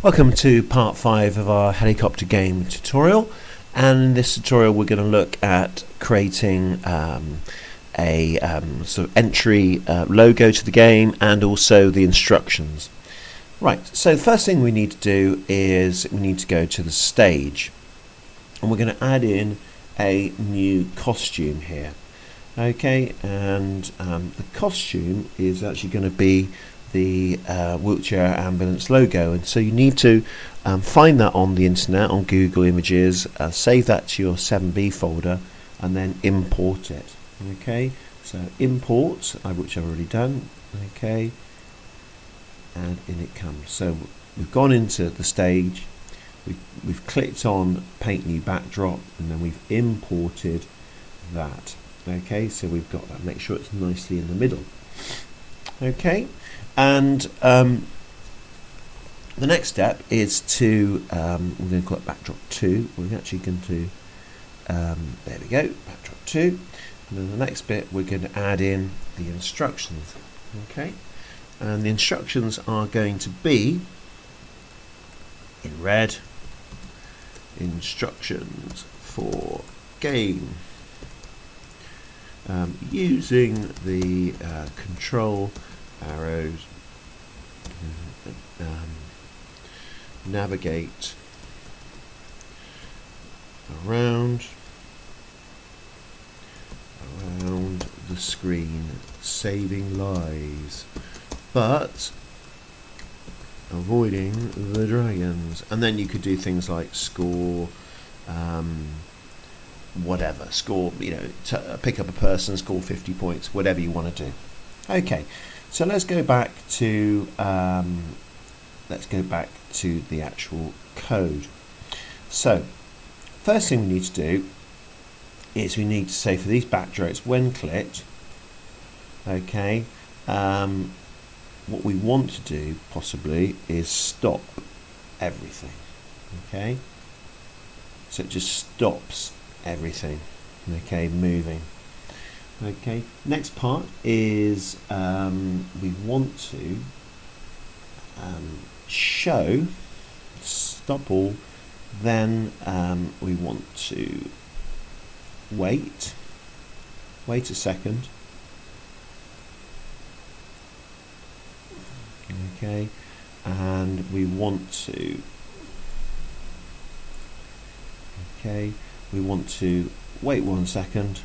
Welcome to part 5 of our helicopter game tutorial, and in this tutorial we're going to look at creating a sort of entry logo to the game and also the instructions. Right, so the first thing we need to do is we need to go to the stage, and we're going to add in a new costume here. Okay, and the costume is actually going to be the wheelchair ambulance logo, and so you need to find that on the internet, on Google Images, save that to your 7B folder and then import it. Okay, so import, which I've already done. Okay, and in it comes. So we've gone into the stage, we've clicked on paint new backdrop, and then we've imported that. Okay, so we've got that. Make sure it's nicely in the middle. Okay, and the next step is to we're going to call it backdrop 2. We're actually going to there we go, backdrop 2, and then the next bit we're going to add in the instructions. Okay, and the instructions are going to be in red, instructions for game, using the control arrows, navigate around the screen, saving lives but avoiding the dragons. And then you could do things like score, whatever, score, you know, pick up a person, score 50 points, whatever you want to do. Okay, so let's go back to the actual code. So first thing we need to do is we need to say for these backdrops, when clicked, okay, what we want to do possibly is stop everything. Okay, so it just stops everything, okay, moving. Okay, next part is we want to show stop all, then we want to wait a second, okay, and we want to wait 1 second.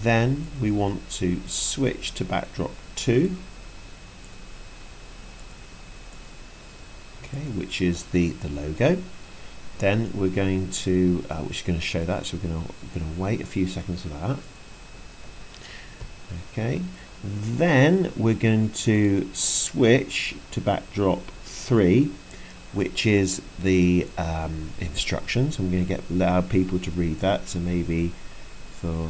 Then we want to switch to backdrop 2, okay, which is the logo. Then we're going to, which is going to show that, so we're going to wait a few seconds for that. Okay, then we're going to switch to backdrop 3, which is the instructions. I'm going to allow people to read that, so maybe for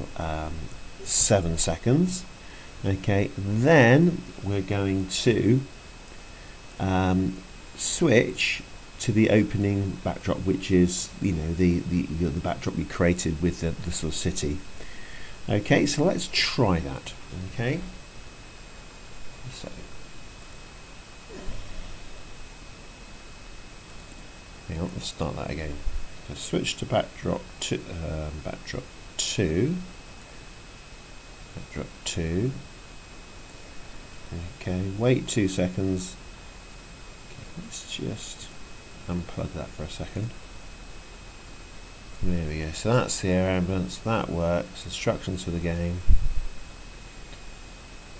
7 seconds. Okay, then we're going to switch to the opening backdrop, which is, you know, the backdrop we created with the sort of city. Okay, so let's try that. Okay, so hang on, let's start that again. So switch to backdrop 2, backdrop 2. Okay, wait 2 seconds. Okay, let's just unplug that for a second. There we go. So that's the air ambulance. That works. Instructions for the game.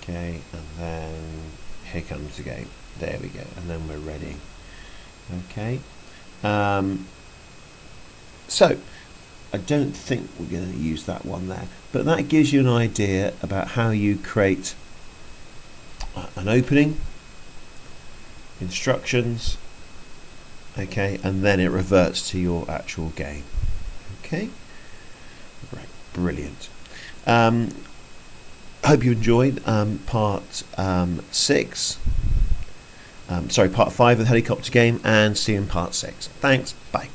Okay, and then here comes the game. There we go. And then we're ready. Okay. So I don't think we're going to use that one there, but that gives you an idea about how you create an opening, instructions, okay, and then it reverts to your actual game. Okay, right, brilliant. Hope you enjoyed part 6. Sorry, part 5 of the helicopter game, and see you in part 6. Thanks, bye.